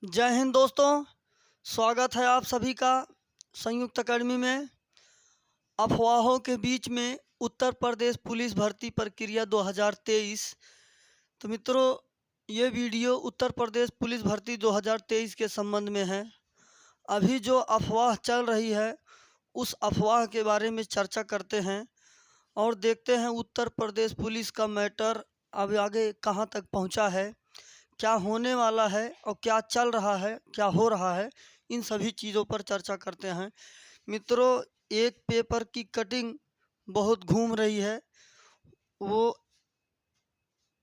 जय हिंद दोस्तों, स्वागत है आप सभी का संयुक्त अकेडमी में। अफवाहों के बीच में उत्तर प्रदेश पुलिस भर्ती प्रक्रिया 2023। तो मित्रों, ये वीडियो उत्तर प्रदेश पुलिस भर्ती 2023 के संबंध में है। अभी जो अफवाह चल रही है उस अफवाह के बारे में चर्चा करते हैं और देखते हैं उत्तर प्रदेश पुलिस का मैटर अब आगे कहाँ तक पहुँचा है, क्या होने वाला है और क्या चल रहा है, क्या हो रहा है। इन सभी चीज़ों पर चर्चा करते हैं। मित्रों, एक पेपर की कटिंग बहुत घूम रही है।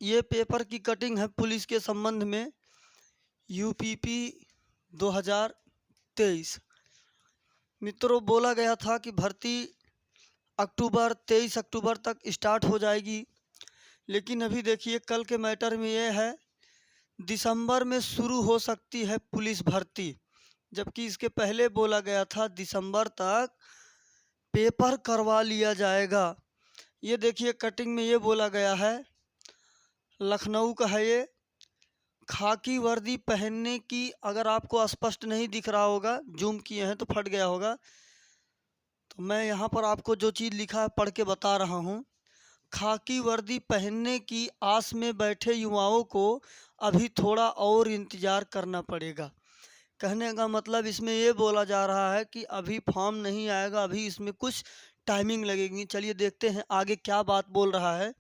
ये पेपर की कटिंग है पुलिस के संबंध में, यूपीपी 2023। मित्रों, बोला गया था कि भर्ती 23 अक्टूबर तक स्टार्ट हो जाएगी, लेकिन अभी देखिए कल के मैटर में ये है दिसंबर में शुरू हो सकती है पुलिस भर्ती, जबकि इसके पहले बोला गया था दिसंबर तक पेपर करवा लिया जाएगा। ये देखिए कटिंग में ये बोला गया है, लखनऊ का है ये। खाकी वर्दी पहनने की, अगर आपको स्पष्ट नहीं दिख रहा होगा, जूम किए हैं तो फट गया होगा, तो मैं यहाँ पर आपको जो चीज़ लिखा है पढ़ के बता रहा हूँ। खाकी वर्दी पहनने की आस में बैठे युवाओं को अभी थोड़ा और इंतज़ार करना पड़ेगा। कहने का मतलब इसमें ये बोला जा रहा है कि अभी फॉर्म नहीं आएगा, अभी इसमें कुछ टाइमिंग लगेगी। चलिए देखते हैं आगे क्या बात बोल रहा है।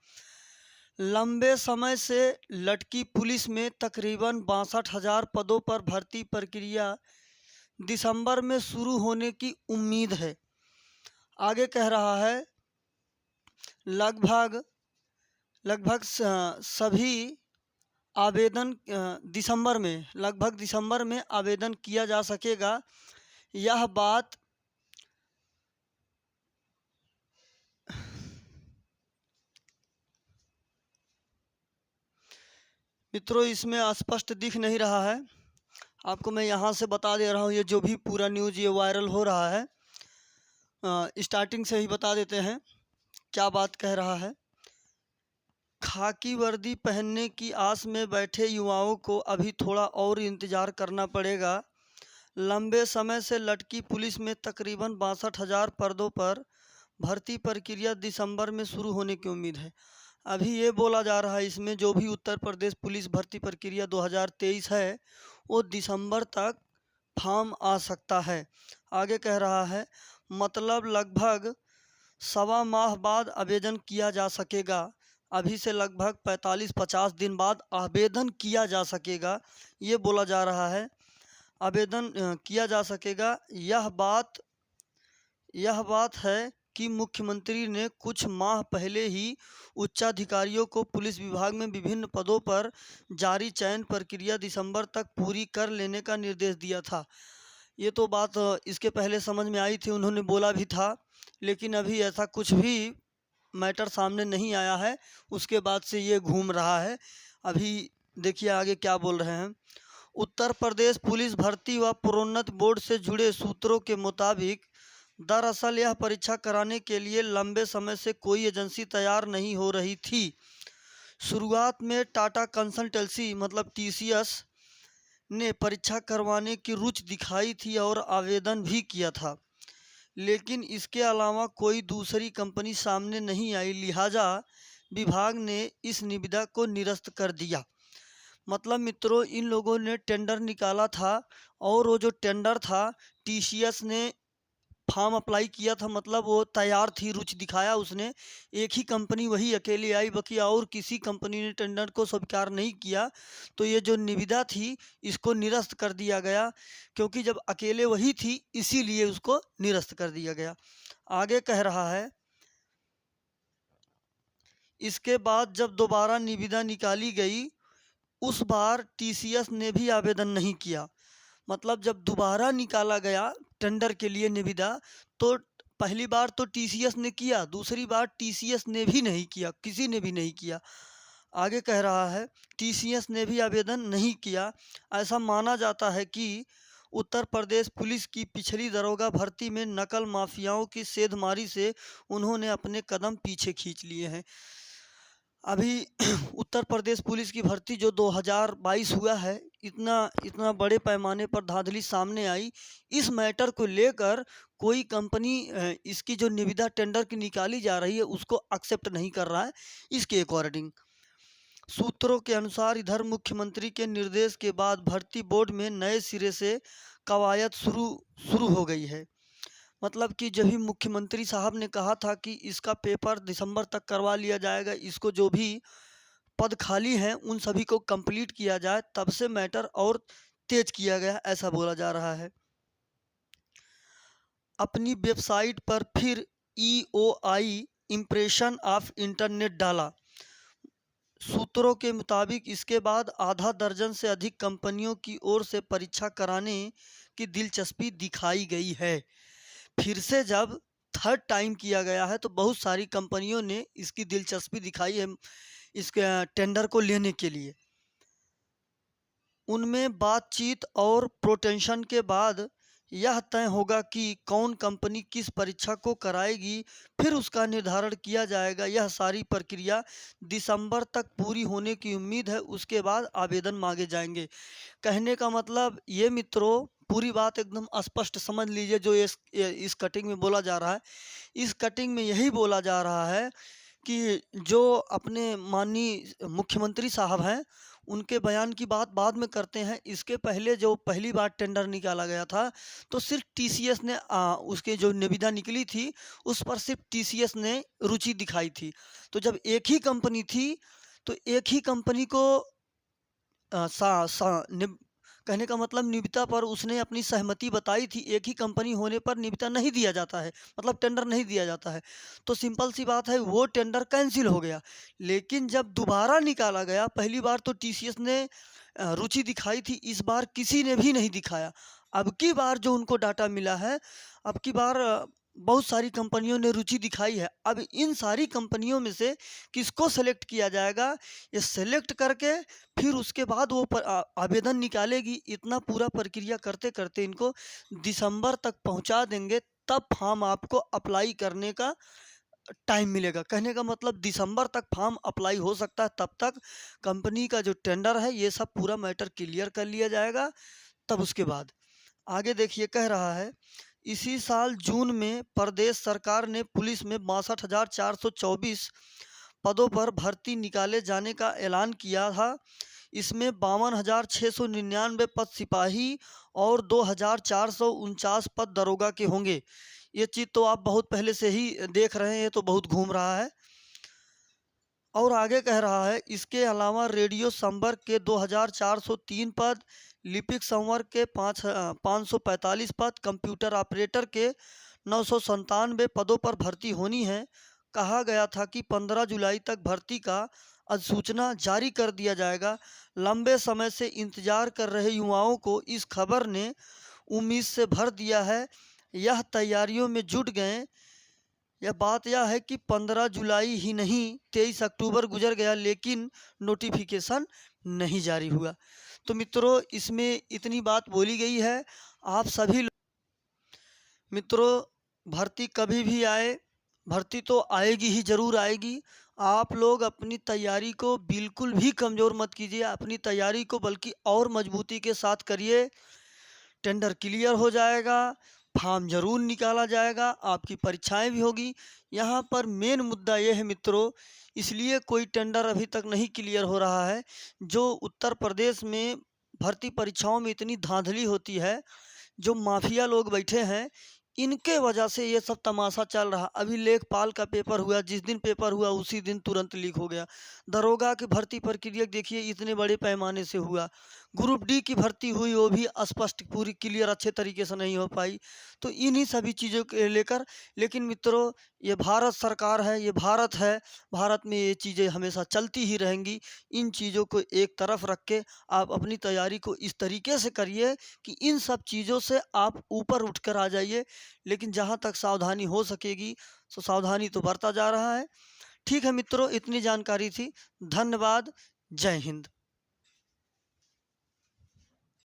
लंबे समय से लटकी पुलिस में तकरीबन 62,000 पदों पर भर्ती प्रक्रिया दिसंबर में शुरू होने की उम्मीद है। आगे कह रहा है लगभग सभी आवेदन लगभग दिसंबर में आवेदन किया जा सकेगा। यह बात मित्रों इसमें स्पष्ट दिख नहीं रहा है, आपको मैं यहाँ से बता दे रहा हूँ। ये जो भी पूरा न्यूज़ ये वायरल हो रहा है, स्टार्टिंग से ही बता देते हैं क्या बात कह रहा है। खाकी वर्दी पहनने की आस में बैठे युवाओं को अभी थोड़ा और इंतज़ार करना पड़ेगा। लंबे समय से लटकी पुलिस में तकरीबन 62,000 पदों पर भर्ती प्रक्रिया दिसंबर में शुरू होने की उम्मीद है। अभी ये बोला जा रहा है इसमें जो भी उत्तर प्रदेश पुलिस भर्ती प्रक्रिया 2023 है वो दिसंबर तक फॉर्म आ सकता है। आगे कह रहा है मतलब लगभग सवा माह बाद आवेदन किया जा सकेगा। अभी से लगभग 45-50 दिन बाद आवेदन किया जा सकेगा, ये बोला जा रहा है। आवेदन किया जा सकेगा। यह बात है कि मुख्यमंत्री ने कुछ माह पहले ही उच्चाधिकारियों को पुलिस विभाग में विभिन्न पदों पर जारी चयन प्रक्रिया दिसंबर तक पूरी कर लेने का निर्देश दिया था। ये तो बात इसके पहले समझ में आई थी, उन्होंने बोला भी था, लेकिन अभी ऐसा कुछ भी मैटर सामने नहीं आया है। उसके बाद से ये घूम रहा है। अभी देखिए आगे क्या बोल रहे हैं। उत्तर प्रदेश पुलिस भर्ती व प्रोन्नति बोर्ड से जुड़े सूत्रों के मुताबिक दरअसल यह परीक्षा कराने के लिए लंबे समय से कोई एजेंसी तैयार नहीं हो रही थी। शुरुआत में टाटा कंसल्टेंसी मतलब TCS ने परीक्षा करवाने की रुचि दिखाई थी और आवेदन भी किया था, लेकिन इसके अलावा कोई दूसरी कंपनी सामने नहीं आई, लिहाजा विभाग ने इस निविदा को निरस्त कर दिया। मतलब मित्रों, इन लोगों ने टेंडर निकाला था और वो जो टेंडर था TCS ने फॉर्म अप्लाई किया था, मतलब वो तैयार थी, रुचि दिखाया उसने। एक ही कंपनी वही अकेली आई, बाकी और किसी कंपनी ने टेंडर को स्वीकार नहीं किया। तो ये जो निविदा थी इसको निरस्त कर दिया गया, क्योंकि जब अकेले वही थी इसीलिए उसको निरस्त कर दिया गया। आगे कह रहा है इसके बाद जब दोबारा निविदा निकाली गई उस बार TCS ने भी आवेदन नहीं किया। मतलब जब दोबारा निकाला गया टेंडर के लिए निविदा, तो पहली बार तो TCS ने किया, दूसरी बार TCS ने भी नहीं किया, किसी ने भी नहीं किया। आगे कह रहा है TCS ने भी आवेदन नहीं किया। ऐसा माना जाता है कि उत्तर प्रदेश पुलिस की पिछली दरोगा भर्ती में नकल माफियाओं की सेंधमारी से उन्होंने अपने कदम पीछे खींच लिए हैं। अभी उत्तर प्रदेश पुलिस की भर्ती जो 2022 हुआ है, इतना इतना बड़े पैमाने पर धांधली सामने आई। इस मैटर को लेकर कोई कंपनी इसकी जो निविदा टेंडर की निकाली जा रही है उसको एक्सेप्ट नहीं कर रहा है। इसके अकॉर्डिंग सूत्रों के अनुसार इधर मुख्यमंत्री के निर्देश के बाद भर्ती बोर्ड में नए सिरे से कवायद शुरू शुरू हो गई है। मतलब कि जब ही मुख्यमंत्री साहब ने कहा था कि इसका पेपर दिसंबर तक करवा लिया जाएगा, इसको जो भी पद खाली हैं उन सभी को कंप्लीट किया जाए, तब से मैटर और तेज किया गया, ऐसा बोला जा रहा है। अपनी वेबसाइट पर फिर EOI इम्प्रेशन ऑफ इंटरनेट डाला। सूत्रों के मुताबिक इसके बाद आधा दर्जन से अधिक कंपनियों की ओर से परीक्षा कराने की दिलचस्पी दिखाई गई है। फिर से जब थर्ड टाइम किया गया है तो बहुत सारी कंपनियों ने इसकी दिलचस्पी दिखाई है इसके टेंडर को लेने के लिए। उनमें बातचीत और प्रोटेंशन के बाद यह तय होगा कि कौन कंपनी किस परीक्षा को कराएगी, फिर उसका निर्धारण किया जाएगा। यह सारी प्रक्रिया दिसंबर तक पूरी होने की उम्मीद है, उसके बाद आवेदन मांगे जाएंगे। कहने का मतलब ये मित्रों, पूरी बात एकदम स्पष्ट समझ लीजिए जो इस कटिंग में बोला जा रहा है। इस कटिंग में यही बोला जा रहा है कि जो अपने माननीय मुख्यमंत्री साहब हैं उनके बयान की बात बाद में करते हैं। इसके पहले जो पहली बार टेंडर निकाला गया था तो सिर्फ TCS ने उसके जो निविदा निकली थी उस पर सिर्फ TCS ने रुचि दिखाई थी। तो जब एक ही कंपनी थी तो एक ही कंपनी को कहने का मतलब निविदा पर उसने अपनी सहमति बताई थी। एक ही कंपनी होने पर निविदा नहीं दिया जाता है, मतलब टेंडर नहीं दिया जाता है। तो सिंपल सी बात है, वो टेंडर कैंसिल हो गया। लेकिन जब दोबारा निकाला गया, पहली बार तो TCS ने रुचि दिखाई थी, इस बार किसी ने भी नहीं दिखाया। अब की बार जो उनको डाटा मिला है, अब की बार बहुत सारी कंपनियों ने रुचि दिखाई है। अब इन सारी कंपनियों में से किसको सेलेक्ट किया जाएगा, ये सेलेक्ट करके फिर उसके बाद वो आवेदन निकालेगी। इतना पूरा प्रक्रिया करते करते इनको दिसंबर तक पहुंचा देंगे, तब फॉर्म आपको अप्लाई करने का टाइम मिलेगा। कहने का मतलब दिसंबर तक फॉर्म अप्लाई हो सकता है, तब तक कंपनी का जो टेंडर है ये सब पूरा मैटर क्लियर कर लिया जाएगा। तब उसके बाद आगे देखिए, कह रहा है इसी साल जून में प्रदेश सरकार ने पुलिस में 62,424 पदों पर भर्ती निकाले जाने का ऐलान किया था। इसमें 52,699 पद सिपाही और 2,449 पद दरोगा के होंगे। ये चीज़ तो आप बहुत पहले से ही देख रहे हैं, ये तो बहुत घूम रहा है। और आगे कह रहा है इसके अलावा रेडियो संवर्ग के 2,403 पद, लिपिक संवर्ग के 545 पद, कंप्यूटर ऑपरेटर के 997 पदों पर भर्ती होनी है। कहा गया था कि 15 जुलाई तक भर्ती का अधिसूचना जारी कर दिया जाएगा। लंबे समय से इंतजार कर रहे युवाओं को इस खबर ने उम्मीद से भर दिया है। यह तैयारियों में जुट गए। यह बात यह है कि 15 जुलाई ही नहीं, 23 अक्टूबर गुजर गया, लेकिन नोटिफिकेशन नहीं जारी हुआ। तो मित्रों, इसमें इतनी बात बोली गई है। आप सभी मित्रों, भर्ती कभी भी आए, भर्ती तो आएगी ही, ज़रूर आएगी। आप लोग अपनी तैयारी को बिल्कुल भी कमज़ोर मत कीजिए, अपनी तैयारी को बल्कि और मजबूती के साथ करिए। टेंडर क्लियर हो जाएगा, फॉर्म जरूर निकाला जाएगा, आपकी परीक्षाएं भी होगी। यहाँ पर मेन मुद्दा ये है मित्रों, इसलिए कोई टेंडर अभी तक नहीं क्लियर हो रहा है। जो उत्तर प्रदेश में भर्ती परीक्षाओं में इतनी धांधली होती है, जो माफिया लोग बैठे हैं, इनके वजह से ये सब तमाशा चल रहा। अभी लेखपाल का पेपर हुआ, जिस दिन पेपर हुआ उसी दिन तुरंत लीक हो गया। दरोगा की भर्ती प्रक्रिया देखिए, इतने बड़े पैमाने से हुआ। ग्रुप डी की भर्ती हुई, वो भी स्पष्ट पूरी क्लियर अच्छे तरीके से नहीं हो पाई। तो इन्हीं सभी चीज़ों के लेकर, लेकिन मित्रों, ये भारत सरकार है, ये भारत है, भारत में ये चीज़ें हमेशा चलती ही रहेंगी। इन चीज़ों को एक तरफ रख के आप अपनी तैयारी को इस तरीके से करिए कि इन सब चीज़ों से आप ऊपर उठकर आ जाइए। लेकिन जहाँ तक सावधानी हो सकेगी, तो सावधानी तो बरता जा रहा है। ठीक है मित्रों, इतनी जानकारी थी। धन्यवाद। जय हिंद।